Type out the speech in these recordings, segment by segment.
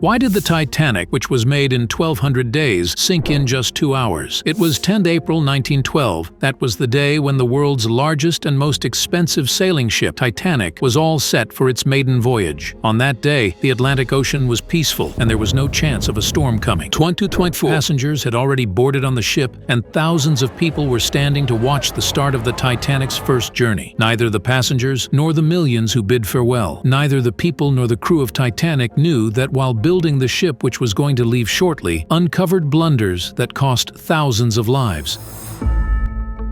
Why did the Titanic, which was made in 1,200 days, sink in just 2 hours? It was 10th April 1912. That was the day when the world's largest and most expensive sailing ship, Titanic, was all set for its maiden voyage. On that day, the Atlantic Ocean was peaceful, and there was no chance of a storm coming. 24 passengers had already boarded on the ship, and thousands of people were standing to watch the start of the Titanic's first journey. Neither the passengers nor the millions who bid farewell, neither the people nor the crew of Titanic knew that while building the ship which was going to leave shortly, uncovered blunders that cost thousands of lives.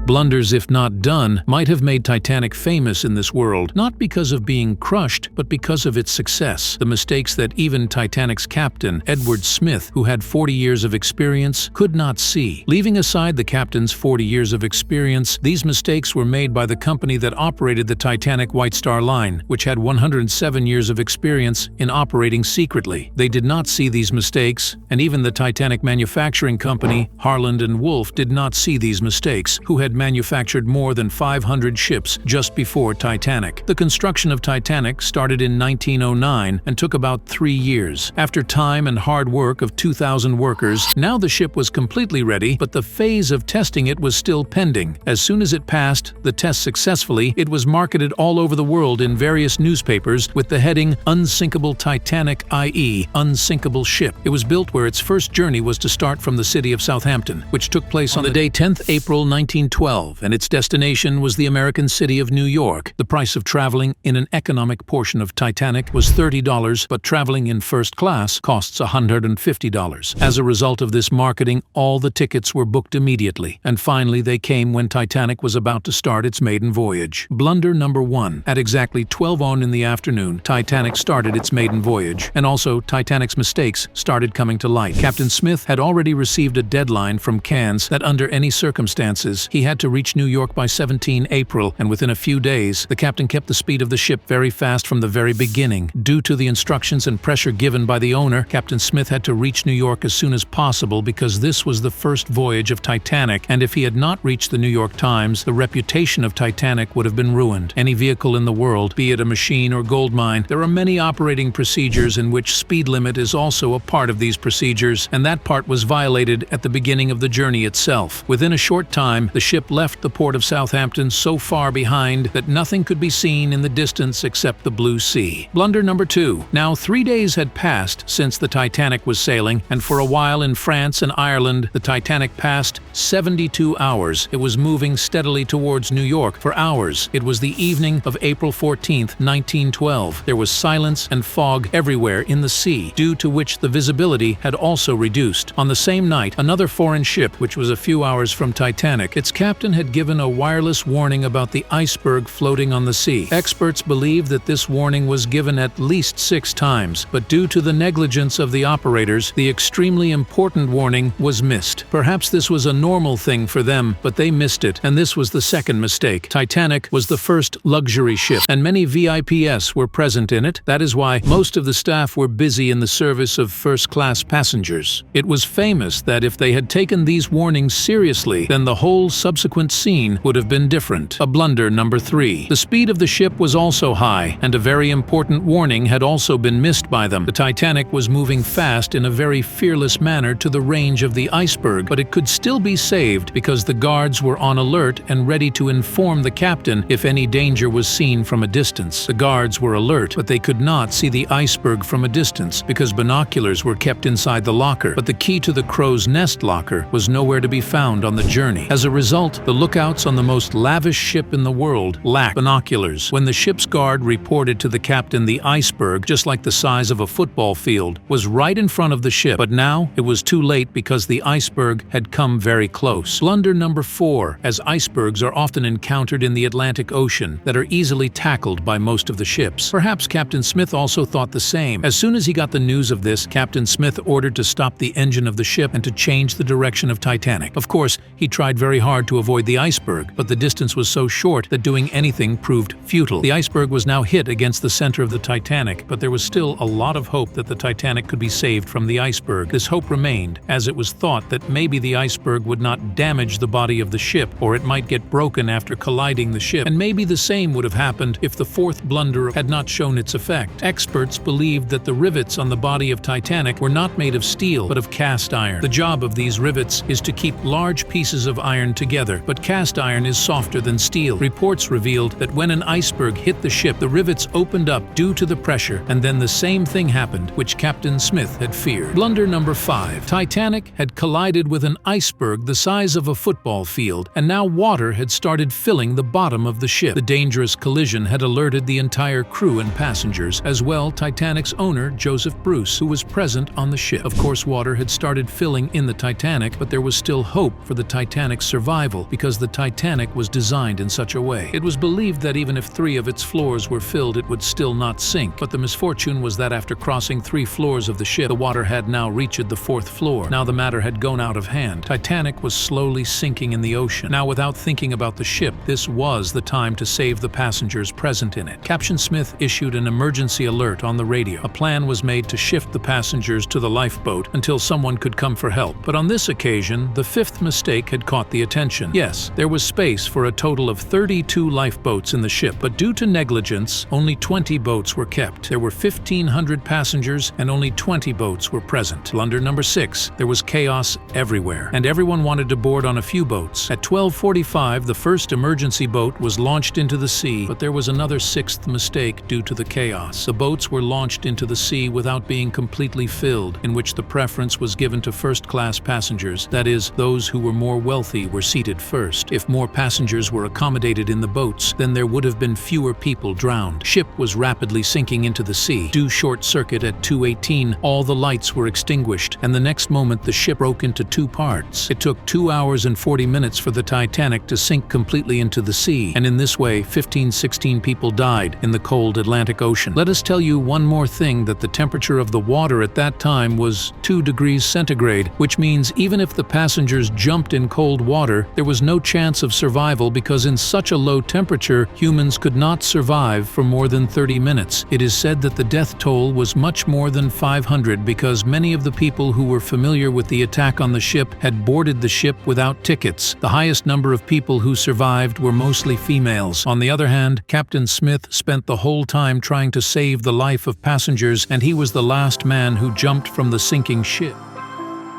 Blunders, if not done, might have made Titanic famous in this world, not because of being crushed, but because of its success. The mistakes that even Titanic's captain, Edward Smith, who had 40 years of experience, could not see. Leaving aside the captain's 40 years of experience, these mistakes were made by the company that operated the Titanic White Star Line, which had 107 years of experience in operating secretly. They did not see these mistakes, and even the Titanic manufacturing company, Harland and Wolff, did not see these mistakes, who had manufactured more than 500 ships just before Titanic. The construction of Titanic started in 1909 and took about 3 years. After time and hard work of 2,000 workers, now the ship was completely ready, but the phase of testing it was still pending. As soon as it passed the test successfully, it was marketed all over the world in various newspapers with the heading Unsinkable Titanic, i.e. unsinkable ship. It was built where its first journey was to start from the city of Southampton, which took place on the day 10th April 1912. And its destination was the American city of New York. The price of traveling in an economic portion of Titanic was $30, but traveling in first class costs $150. As a result of this marketing, all the tickets were booked immediately, and finally they came when Titanic was about to start its maiden voyage. Blunder number 1. At exactly 12:00 in the afternoon, Titanic started its maiden voyage, and also Titanic's mistakes started coming to light. Captain Smith had already received a deadline from Cairns that under any circumstances he had to reach New York by 17 April, and within a few days, the captain kept the speed of the ship very fast from the very beginning. Due to the instructions and pressure given by the owner, Captain Smith had to reach New York as soon as possible because this was the first voyage of Titanic, and if he had not reached the New York Times, the reputation of Titanic would have been ruined. Any vehicle in the world, be it a machine or gold mine, there are many operating procedures in which speed limit is also a part of these procedures, and that part was violated at the beginning of the journey itself. Within a short time, the ship left the port of Southampton so far behind that nothing could be seen in the distance except the blue sea. Blunder number 2. Now 3 days had passed since the Titanic was sailing, and for a while in France and Ireland, the Titanic passed 72 hours. It was moving steadily towards New York for hours. It was the evening of April 14th, 1912. There was silence and fog everywhere in the sea, due to which the visibility had also reduced. On the same night, another foreign ship, which was a few hours from Titanic, its captain had given a wireless warning about the iceberg floating on the sea. Experts believe that this warning was given at least 6 times, but due to the negligence of the operators, the extremely important warning was missed. Perhaps this was a normal thing for them, but they missed it, and this was the second mistake. Titanic was the first luxury ship, and many VIPs were present in it. That is why most of the staff were busy in the service of first-class passengers. It was famous that if they had taken these warnings seriously, then the whole subsequent scene would have been different. A blunder number 3. The speed of the ship was also high, and a very important warning had also been missed by them. The Titanic was moving fast in a very fearless manner to the range of the iceberg, but it could still be saved because the guards were on alert and ready to inform the captain if any danger was seen from a distance. The guards were alert, but they could not see the iceberg from a distance because binoculars were kept inside the locker, but the key to the crow's nest locker was nowhere to be found on the journey. As a result, the lookouts on the most lavish ship in the world lacked binoculars. When the ship's guard reported to the captain the iceberg, just like the size of a football field, was right in front of the ship, but now it was too late because the iceberg had come very close. Blunder number 4. As icebergs are often encountered in the Atlantic Ocean that are easily tackled by most of the ships. Perhaps Captain Smith also thought the same. As soon as he got the news of this, Captain Smith ordered to stop the engine of the ship and to change the direction of Titanic. Of course, he tried very hard to to avoid the iceberg, but the distance was so short that doing anything proved futile. The iceberg was now hit against the center of the Titanic, but there was still a lot of hope that the Titanic could be saved from the iceberg. This hope remained, as it was thought that maybe the iceberg would not damage the body of the ship, or it might get broken after colliding the ship, and maybe the same would have happened if the fourth blunder had not shown its effect. Experts believed that the rivets on the body of Titanic were not made of steel, but of cast iron. The job of these rivets is to keep large pieces of iron together, but cast iron is softer than steel. Reports revealed that when an iceberg hit the ship, the rivets opened up due to the pressure, and then the same thing happened, which Captain Smith had feared. Blunder number 5. Titanic had collided with an iceberg the size of a football field, and now water had started filling the bottom of the ship. The dangerous collision had alerted the entire crew and passengers, as well Titanic's owner, Joseph Bruce, who was present on the ship. Of course, water had started filling in the Titanic, but there was still hope for the Titanic's survival because the Titanic was designed in such a way. It was believed that even if 3 of its floors were filled, it would still not sink, but the misfortune was that after crossing 3 floors of the ship, the water had now reached the 4th floor. Now the matter had gone out of hand. Titanic was slowly sinking in the ocean. Now, without thinking about the ship, this was the time to save the passengers present in it. Captain Smith issued an emergency alert on the radio. A plan was made to shift the passengers to the lifeboat until someone could come for help. But on this occasion, the 5th mistake had caught the attention. Yes, there was space for a total of 32 lifeboats in the ship, but due to negligence, only 20 boats were kept. There were 1,500 passengers and only 20 boats were present. Blunder number 6. There was chaos everywhere, and everyone wanted to board on a few boats. At 12:45, the first emergency boat was launched into the sea, but there was another 6th mistake due to the chaos. The boats were launched into the sea without being completely filled, in which the preference was given to first-class passengers, that is, those who were more wealthy were seated first. If more passengers were accommodated in the boats, then there would have been fewer people drowned. Ship was rapidly sinking into the sea. Due short circuit at 2:18, all the lights were extinguished, and the next moment the ship broke into 2 parts. It took 2 hours and 40 minutes for the Titanic to sink completely into the sea, and in this way 16 people died in the cold Atlantic Ocean. Let us tell you one more thing, that the temperature of the water at that time was 2 degrees centigrade, which means even if the passengers jumped in cold water, there was no chance of survival because in such a low temperature, humans could not survive for more than 30 minutes. It is said that the death toll was much more than 500 because many of the people who were familiar with the attack on the ship had boarded the ship without tickets. The highest number of people who survived were mostly females. On the other hand, Captain Smith spent the whole time trying to save the life of passengers, and he was the last man who jumped from the sinking ship.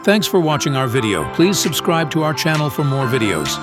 Thanks for watching our video. Please subscribe to our channel for more videos.